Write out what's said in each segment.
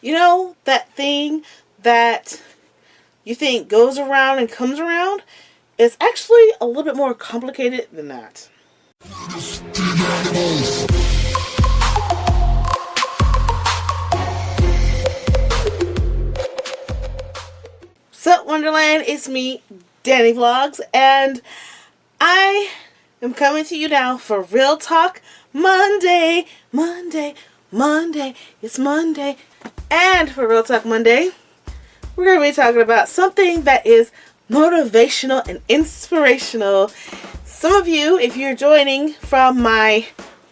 You know, that thing that you think goes around and comes around? It's actually a little bit more complicated than that. Sup Wonderland, it's me, Danny Vlogs, and I am coming to you now for Real Talk Monday. It's Monday. And for Real Talk Monday, we're going to be talking about something that is motivational and inspirational. Some of you, if you're joining from my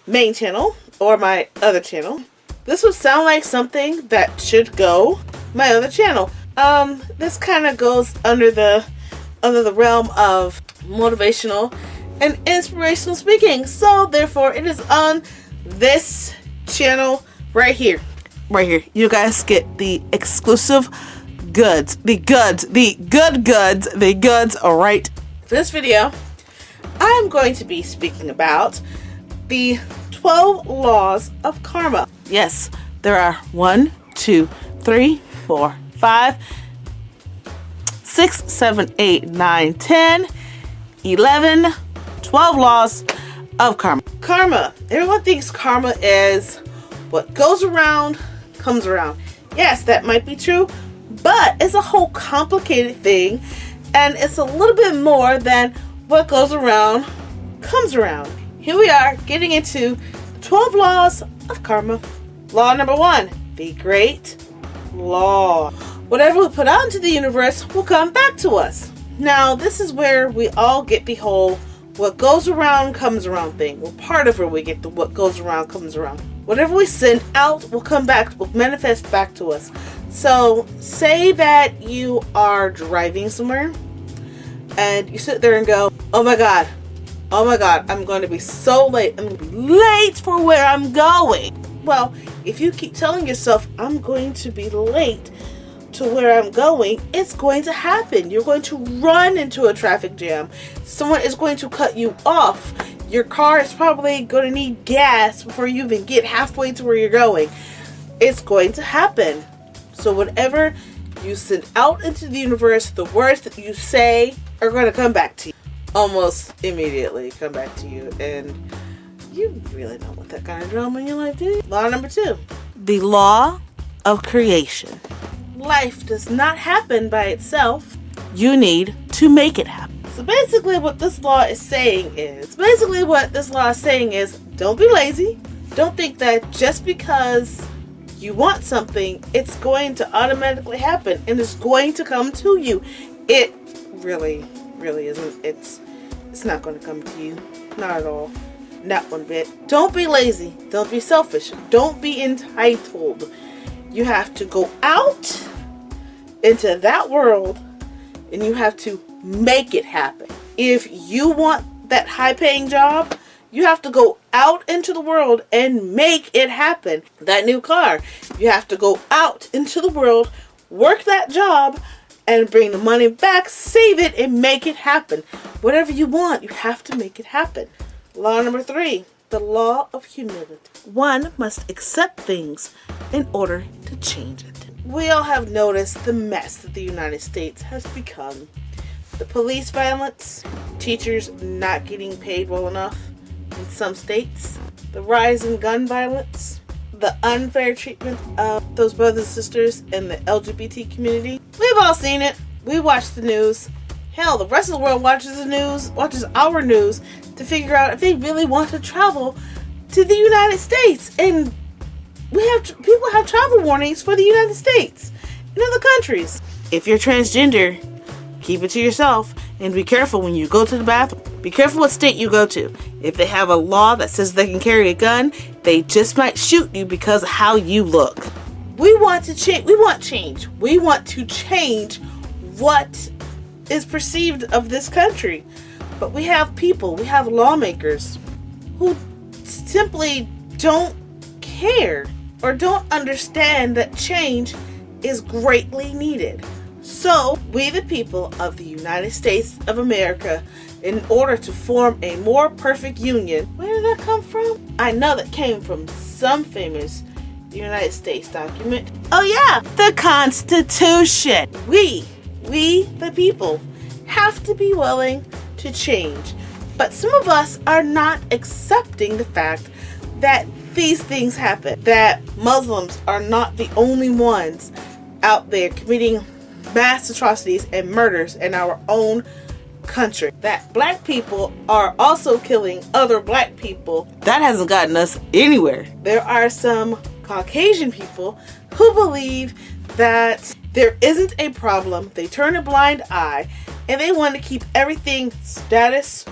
main channel or my other channel, this would sound like something that should go my other channel. This kind of goes under the realm of motivational and inspirational speaking. So therefore, it is on this channel right here. Right here. You guys get the exclusive goods. The goods right. For this video, I'm going to be speaking about the 12 laws of karma. Yes, there are 1, 2, 3, 4, 5, 6, 7, 8, 9, 10, 11, 12 laws of karma. Karma. Everyone thinks karma is what goes around, comes around. Yes, that might be true, but it's a whole complicated thing, and it's a little bit more than what goes around, comes around. Here we are getting into 12 laws of karma. Law number 1, the great law. Whatever we put out into the universe will come back to us. Now, this is where we all get the whole what goes around comes around thing. Well, part of where we get the what goes around comes around. Whatever we send out will come back, will manifest back to us. So, say that you are driving somewhere and you sit there and go, oh my god, I'm going to be so late. I'm going to be late for where I'm going. Well, if you keep telling yourself, I'm going to be late to where I'm going, it's going to happen. You're going to run into a traffic jam. Someone is going to cut you off. Your car is probably going to need gas before you even get halfway to where you're going. It's going to happen. So whatever you send out into the universe, the words that you say are going to come back to you. Almost immediately come back to you. And you really don't want that kind of drama in your life, do you? Law number 2. The law of creation. Life does not happen by itself. You need to make it happen. So basically what this law is saying is, don't be lazy. Don't think that just because you want something, it's going to automatically happen and it's going to come to you. It really isn't. It's not going to come to you. Not at all. Not one bit. Don't be lazy. Don't be selfish. Don't be entitled. You have to go out into that world and you have to make it happen. If you want that high-paying job, you have to go out into the world and make it happen. That new car, you have to go out into the world, work that job, and bring the money back, save it, and make it happen. Whatever you want, you have to make it happen. Law number 3, the law of humility. One must accept things in order to change it. We all have noticed the mess that the United States has become. The police violence, teachers not getting paid well enough in some states, the rise in gun violence, the unfair treatment of those brothers and sisters in the LGBT community. We've all seen it. We watch the news. Hell, the rest of the world watches the news, watches our news to figure out if they really want to travel to the United States. And people have travel warnings for the United States and other countries. If you're transgender, keep it to yourself and be careful when you go to the bathroom. Be careful what state you go to. If they have a law that says they can carry a gun, they just might shoot you because of how you look. We want to change. We want change. We want to change what is perceived of this country. But we have people, we have lawmakers who simply don't care or don't understand that change is greatly needed. So, we the people of the United States of America, in order to form a more perfect union, where did that come from? I know that came from some famous the United States document? Oh yeah, the Constitution. We the people, have to be willing to change. But some of us are not accepting the fact that these things happen, that Muslims are not the only ones out there committing mass atrocities and murders in our own country, that black people are also killing other black people. That hasn't gotten us anywhere. There are some Caucasian people who believe that there isn't a problem, they turn a blind eye, and they want to keep everything status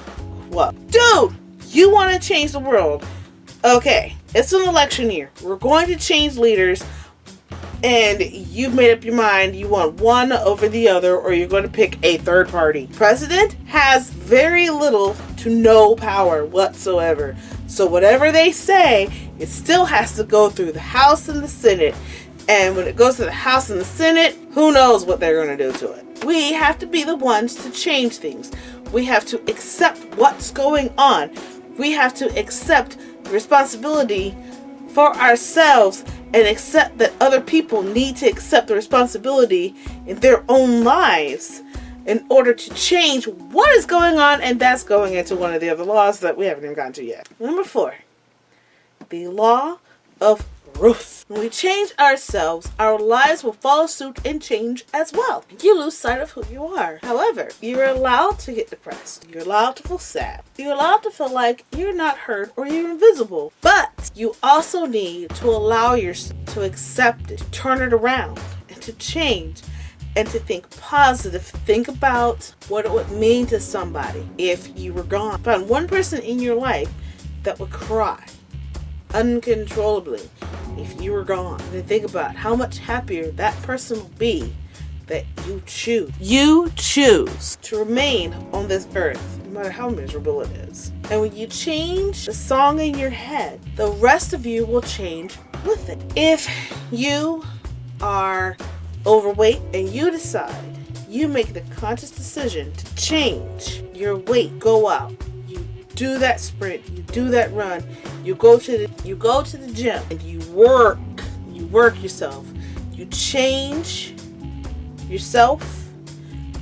quo. Dude, you want to change the world. Okay, it's an election year. We're going to change leaders, and you've made up your mind you want one over the other, or you're going to pick a third party. President has very little to no power whatsoever. So whatever they say, it still has to go through the House and the Senate. And when it goes to the House and the Senate, who knows what they're going to do to it. We have to be the ones to change things. We have to accept what's going on. We have to accept responsibility for ourselves and accept that other people need to accept the responsibility in their own lives in order to change what is going on, and that's going into one of the other laws that we haven't even gotten to yet. Number 4, the law of Ruth. When we change ourselves, our lives will follow suit and change as well. You lose sight of who you are. However, you're allowed to get depressed. You're allowed to feel sad. You're allowed to feel like you're not heard or you're invisible. But you also need to allow yourself to accept it, to turn it around, and to change, and to think positive. Think about what it would mean to somebody if you were gone. Find one person in your life that would cry uncontrollably if you were gone. And then think about how much happier that person will be that you choose. You choose to remain on this earth, no matter how miserable it is. And when you change the song in your head, the rest of you will change with it. If you are overweight and you decide, you make the conscious decision to change your weight, go out, you do that sprint, you do that run, you go to the gym and you work yourself, you change yourself,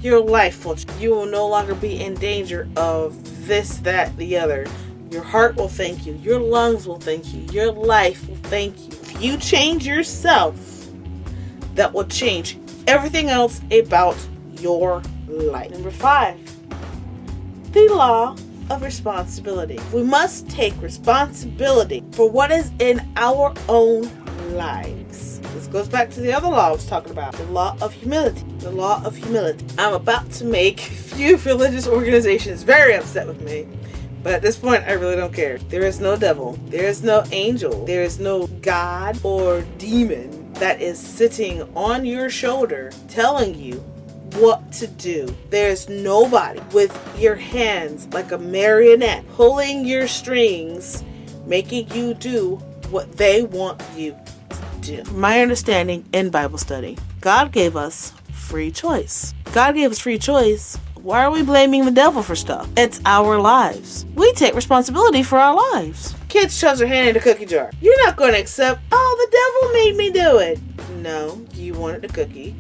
your life will change. You will no longer be in danger of this, that, the other. Your heart will thank you, your lungs will thank you, your life will thank you. If you change yourself, that will change everything else about your life. Number 5, the law of responsibility. We must take responsibility for what is in our own lives. This goes back to the other law I was talking about, the law of humility. The law of humility. I'm about to make a few religious organizations very upset with me, but at this point I really don't care. There is no devil, there is no angel, there is no God or demon that is sitting on your shoulder telling you what to do. There's nobody with your hands like a marionette pulling your strings, making you do what they want you to do. From my understanding in Bible study, God gave us free choice. God gave us free choice. Why are we blaming the devil for stuff? It's our lives. We take responsibility for our lives. Kids shoves their hand in the cookie jar. You're not going to accept, oh, the devil made me do it. No, you wanted the cookie.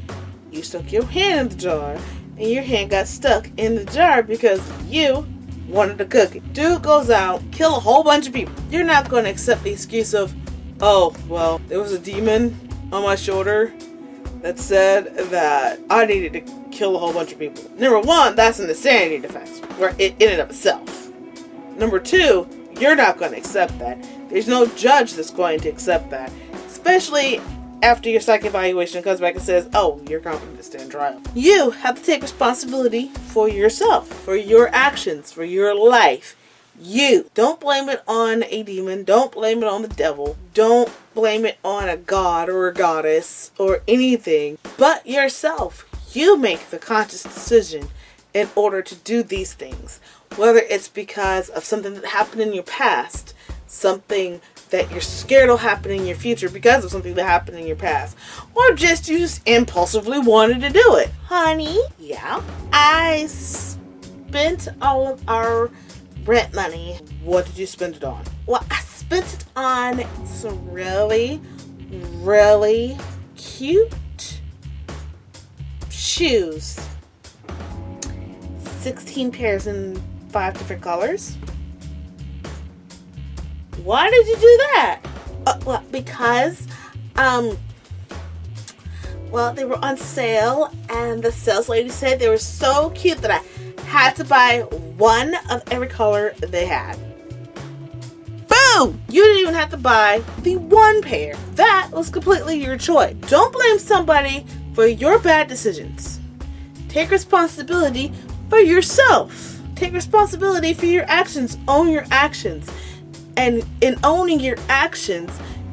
You stuck your hand in the jar, and your hand got stuck in the jar because you wanted the cookie. Dude goes out, kill a whole bunch of people. You're not going to accept the excuse of, oh, well, there was a demon on my shoulder that said that I needed to kill a whole bunch of people. Number 1, that's an insanity defense, where it in and of itself. Number 2, you're not going to accept that. There's no judge that's going to accept that, especially after your psych evaluation comes back and says, oh, you're competent to stand trial. You have to take responsibility for yourself, for your actions, for your life. You. Don't blame it on a demon. Don't blame it on the devil. Don't blame it on a god or a goddess or anything but yourself. You make the conscious decision in order to do these things. Whether it's because of something that happened in your past, something that you're scared will happen in your future because of something that happened in your past, or just you just impulsively wanted to do it. Honey, yeah, I spent all of our rent money. What did you spend it on? Well, I spent it on some really really cute shoes. 16 pairs in 5 different colors. Why did you do that? Well, because, they were on sale, and the sales lady said they were so cute that I had to buy one of every color they had. Boom! You didn't even have to buy the one pair. That was completely your choice. Don't blame somebody for your bad decisions. Take responsibility for yourself. Take responsibility for your actions. Own your actions. And in owning your actions,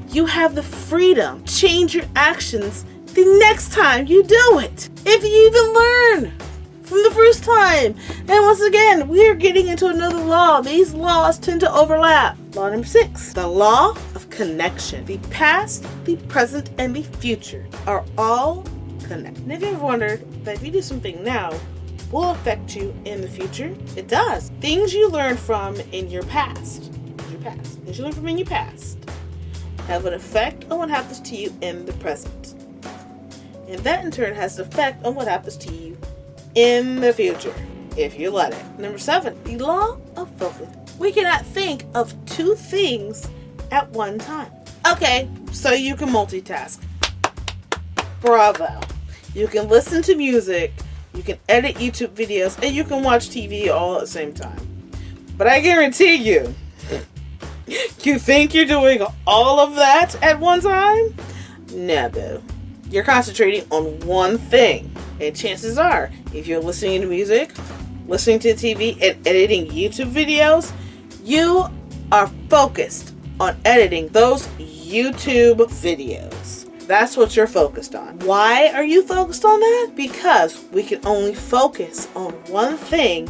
you have the freedom to change your actions the next time you do it. If you even learn from the first time. And once again, we are getting into another law. These laws tend to overlap. Law number 6, the law of connection. The past, the present, and the future are all connected. And if you ever wondered that if you do something now will affect you in the future, it does. Things you learn from in your past, things you learn from in your past, have an effect on what happens to you in the present. And that in turn has an effect on what happens to you in the future, if you let it. Number 7, the law of focus. We cannot think of 2 things at one time. Okay, so you can multitask. Bravo. You can listen to music, you can edit YouTube videos, and you can watch TV all at the same time. But I guarantee you, you think you're doing all of that at one time? No, boo. You're concentrating on one thing. And chances are, if you're listening to music, listening to TV, and editing YouTube videos, you are focused on editing those YouTube videos. That's what you're focused on. Why are you focused on that? Because we can only focus on one thing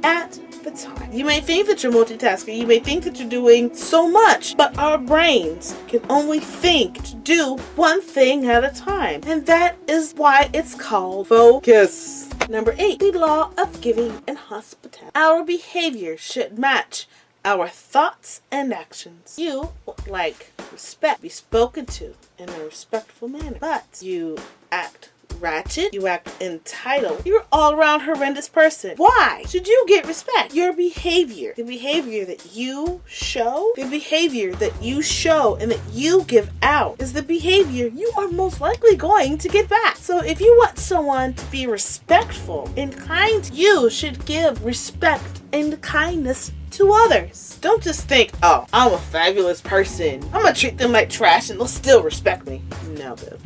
at the time. You may think that you're multitasking. You may think that you're doing so much, but our brains can only think to do one thing at a time. And that is why it's called focus. Number 8, the law of giving and hospitality. Our behavior should match our thoughts and actions. You would like respect, be spoken to in a respectful manner, but you act ratchet, you act entitled, you're all around horrendous person. Why should you get respect? Your behavior, the behavior that you show, and that you give out is the behavior you are most likely going to get back. So if you want someone to be respectful and kind, you should give respect and kindness to others. Don't just think, oh, I'm a fabulous person, I'm gonna treat them like trash and they'll still respect me. No, boo.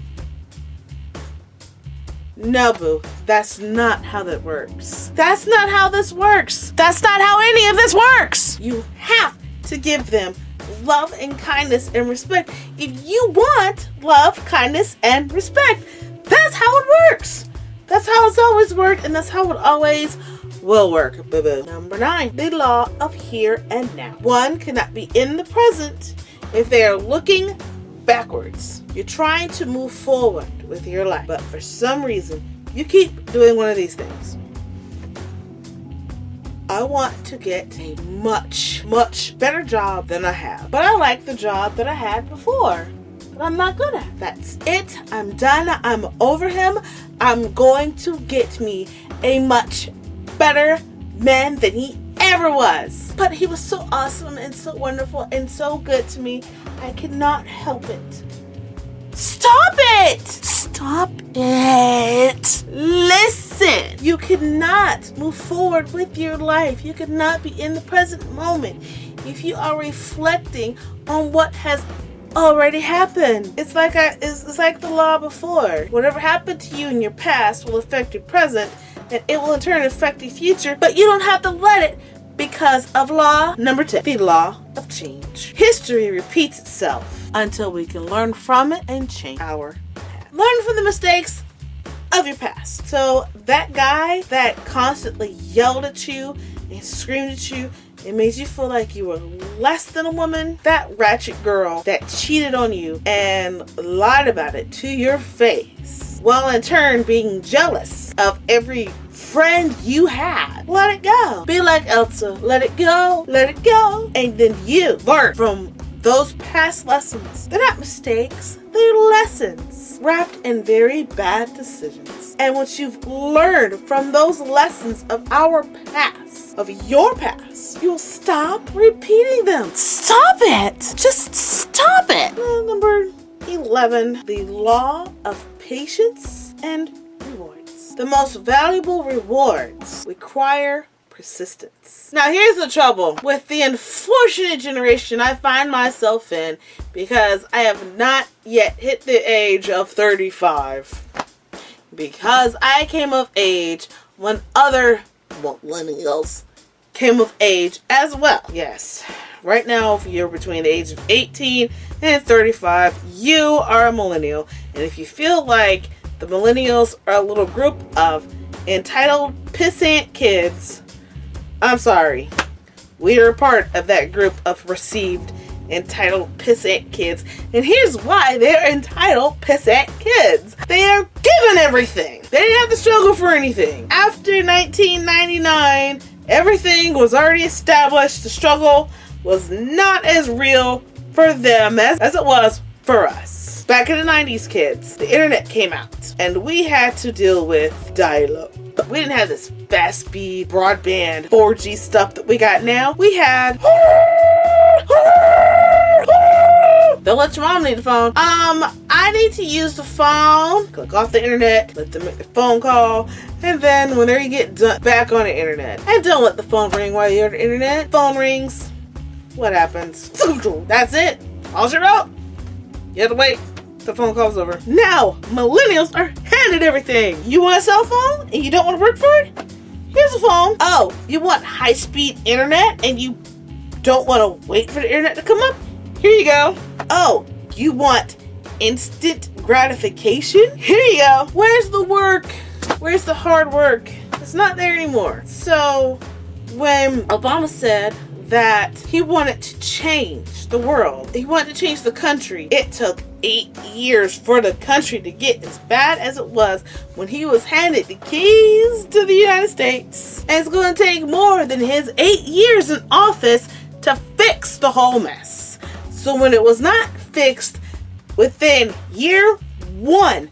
No, boo. That's not how that works. That's not how this works. That's not how any of this works. You have to give them love and kindness and respect. If you want love, kindness, and respect, that's how it works. That's how it's always worked, and that's how it always will work, boo-boo. Number 9, the law of here and now. One cannot be in the present if they are looking backwards. You're trying to move forward with your life, but for some reason, you keep doing one of these things. I want to get a much, much better job than I have, but I like the job that I had before, but I'm not good at it. That's it. I'm done. I'm over him. I'm going to get me a much better man than he ever was. But he was so awesome and so wonderful and so good to me. I cannot help it. Stop it! Stop it! Listen! You cannot move forward with your life. You cannot be in the present moment if you are reflecting on what has already happened. It's like the law before. Whatever happened to you in your past will affect your present, and it will in turn affect the future, but you don't have to let it because of law number 10, the law of change. History repeats itself until we can learn from it and change our path. Learn from the mistakes of your past. So that guy that constantly yelled at you and screamed at you, it made you feel like you were less than a woman. That ratchet girl that cheated on you and lied about it to your face, while in turn being jealous of every friend you had. Let it go. Be like Elsa. Let it go. Let it go. And then you learn from those past lessons, they're not mistakes, they're lessons wrapped in very bad decisions. And once you've learned from those lessons of our past, of your past, you'll stop repeating them. Stop it! Just stop it! Number 11, the law of patience and rewards. The most valuable rewards require persistence. Now here's the trouble with the unfortunate generation I find myself in, because I have not yet hit the age of 35. Because I came of age when other millennials came of age as well. Yes. Right now, if you're between the age of 18 and 35, you are a millennial. And if you feel like the millennials are a little group of entitled pissant kids, I'm sorry. We are a part of that group of received entitled pissant kids. And here's why they're entitled pissant kids. They are given everything. They didn't have to struggle for anything. After 1999, everything was already established. The struggle was not as real for them as it was for us. Back in the 90s, kids, the internet came out and we had to deal with dial-up. But we didn't have this fast speed broadband 4G stuff that we got now. We had don't let your mom need the phone. I need to use the phone. Click off the internet, let them make the phone call, and then whenever you get back on the internet, and don't let the phone ring while you're on the internet. Phone rings. What happens? That's it. All she wrote. You have to wait. The phone call's over. Now, millennials are handed everything. You want a cell phone and you don't want to work for it? Here's a phone. Oh, you want high-speed internet and you don't want to wait for the internet to come up? Here you go. Oh, you want instant gratification? Here you go. Where's the work? Where's the hard work? It's not there anymore. So, when Obama said that he wanted to change the world, he wanted to change the country, it took 8 years for the country to get as bad as it was when he was handed the keys to the United States. And it's going to take more than his 8 years in office to fix the whole mess. So when it was not fixed within year one,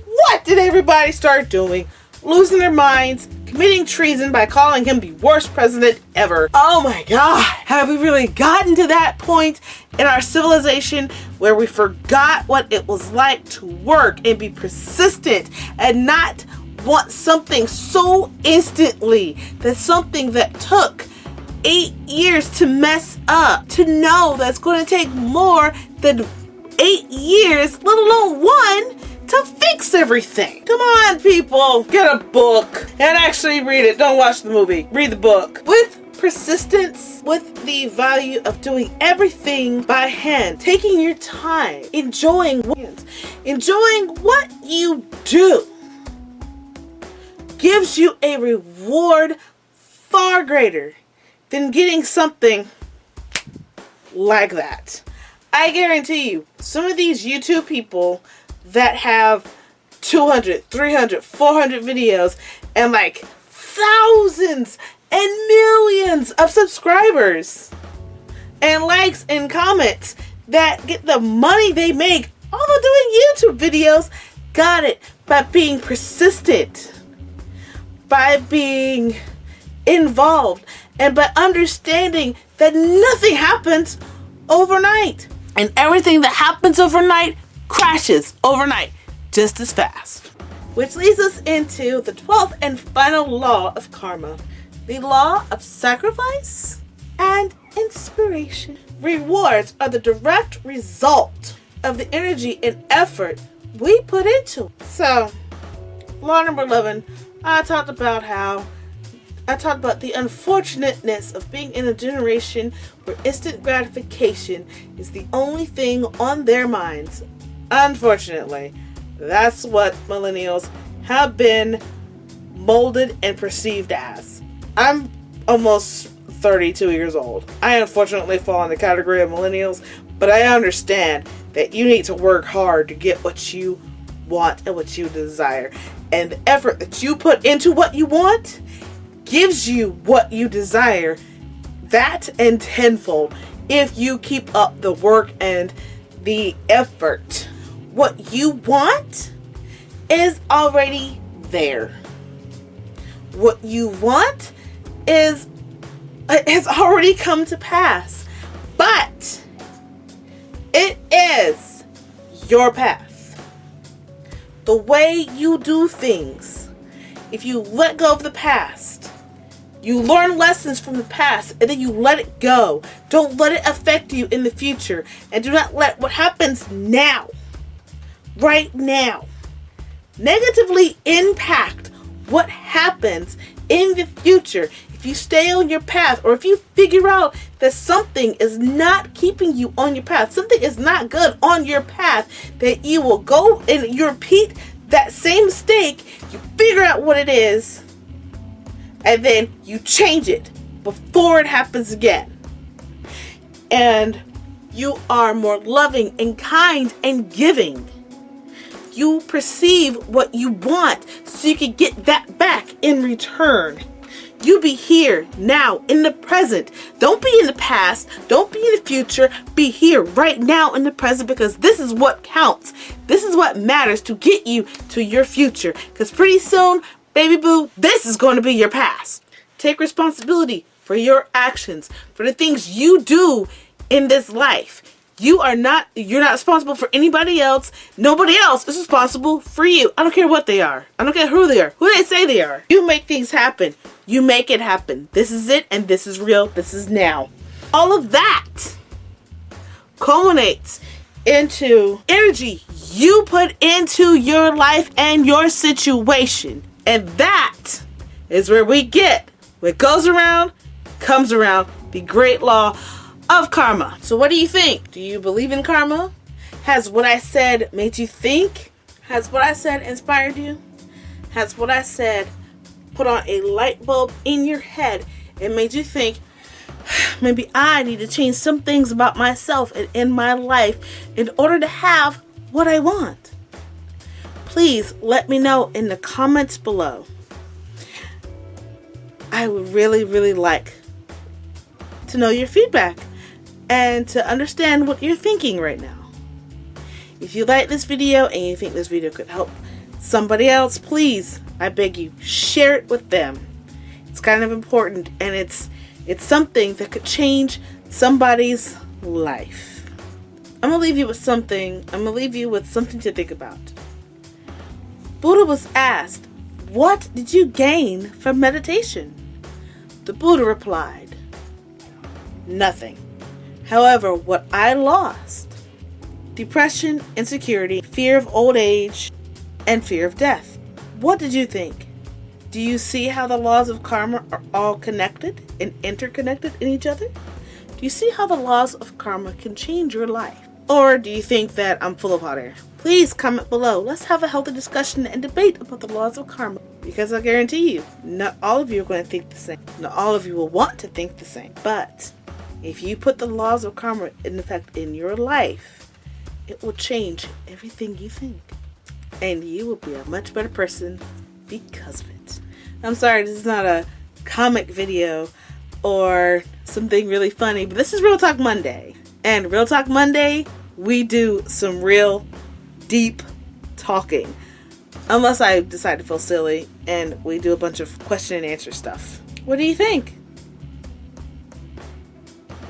what did everybody start doing? Losing their minds, committing treason by calling him the worst president ever. Oh my God, have we really gotten to that point in our civilization where we forgot what it was like to work and be persistent and not want something so instantly, that something that took 8 years to mess up, to know that's going to take more than 8 years, let alone one, to fix everything. Come on, people. Get a book and actually read it. Don't watch the movie. Read the book. With persistence, with the value of doing everything by hand, taking your time, enjoying what you do, gives you a reward far greater than getting something like that. I guarantee you, some of these YouTube people that have 200, 300, 400 videos and like thousands and millions of subscribers and likes and comments, that get the money they make all of doing YouTube videos, got it by being persistent, by being involved, and by understanding that nothing happens overnight. And everything that happens overnight crashes overnight just as fast. Which leads us into the 12th and final law of karma. The law of sacrifice and inspiration. Rewards are the direct result of the energy and effort we put into it. So, law number 11, I talked about the unfortunateness of being in a generation where instant gratification is the only thing on their minds. Unfortunately, that's what millennials have been molded and perceived as. I'm almost 32 years old. I unfortunately fall in the category of millennials, but I understand that you need to work hard to get what you want and what you desire. And the effort that you put into what you want gives you what you desire. That and tenfold. if you keep up the work and the effort. What you want is already there. What you want has already come to pass. But it is your path. The way you do things. If you let go of the past, you learn lessons from the past, and then you let it go. Don't let it affect you in the future. And do not let what happens now, right now, negatively impact what happens in the future. If you stay on your path, or if you figure out that something is not keeping you on your path, something is not good on your path, that you will go and you repeat that same mistake, you figure out what it is, and then you change it before it happens again. And you are more loving and kind and giving. You perceive what you want so you can get that back in return. You be here now in the present. Don't be in the past. Don't be in the future. Be here right now in the present, because this is what counts. This is what matters to get you to your future. Because pretty soon, baby boo, this is going to be your past. Take responsibility for your actions, for the things you do in this life. You're not responsible for anybody else. Nobody else is responsible for you. I don't care what they are. I don't care who they are. Who they say they are. You make things happen. You make it happen. This is it, and this is real. This is now. All of that culminates into energy you put into your life and your situation. And that is where we get what goes around, comes around. The great law of karma. So what do you think? Do you believe in karma? Has what I said made you think? Has what I said inspired you? Has what I said put on a light bulb in your head and made you think, maybe I need to change some things about myself and in my life in order to have what I want? Please let me know in the comments below. I would really, really like to know your feedback and to understand what you're thinking right now. If you like this video and you think this video could help somebody else, please, I beg you, share it with them. It's kind of important, and it's something that could change somebody's life. I'm gonna leave you with something. I'm gonna leave you with something to think about. Buddha was asked, "What did you gain from meditation?" The Buddha replied, "Nothing. However, what I lost: depression, insecurity, fear of old age, and fear of death." What did you think? Do you see how the laws of karma are all connected and interconnected in each other? Do you see how the laws of karma can change your life? Or do you think that I'm full of hot air? Please comment below. Let's have a healthy discussion and debate about the laws of karma. Because I guarantee you, not all of you are going to think the same. Not all of you will want to think the same. But if you put the laws of karma in effect in your life, it will change everything you think. And you will be a much better person because of it. I'm sorry, this is not a comic video or something really funny, but this is Real Talk Monday. And Real Talk Monday, we do some real deep talking. Unless I decide to feel silly and we do a bunch of question and answer stuff. What do you think?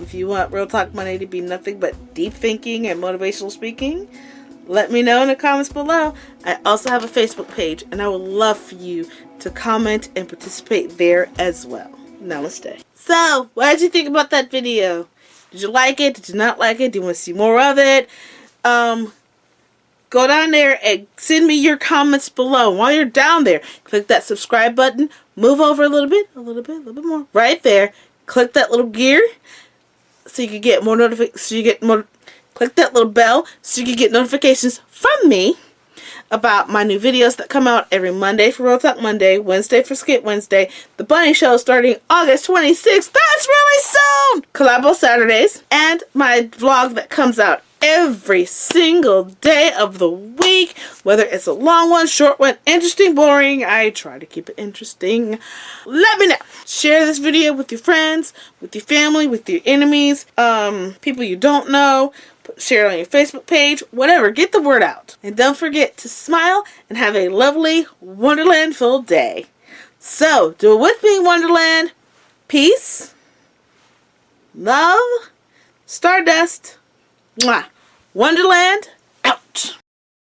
If you want Real Talk Monday to be nothing but deep thinking and motivational speaking, let me know in the comments below. I also have a Facebook page, and I would love for you to comment and participate there as well. Namaste. So, what did you think about that video? Did you like it? Did you not like it? Do you want to see more of it? Go down there and send me your comments below. While you're down there, click that subscribe button. Move over a little bit more. Right there. Click that little gear so you can get more notifications. Click that little bell so you can get notifications from me about my new videos that come out every Monday for Real Talk Monday, Wednesday for Skit Wednesday, the Bunny Show starting August 26th. That's really soon! Collabo Saturdays, and my vlog that comes out every single day of the week, whether it's a long one, short one, interesting, boring. I try to keep it interesting. Let me know. Share this video with your friends, with your family, with your enemies, people you don't know. Share it on your Facebook page, whatever. Get the word out. And don't forget to smile and have a lovely Wonderland-filled day. So, do it with me, Wonderland. Peace, love, Stardust, mwah. Wonderland, out.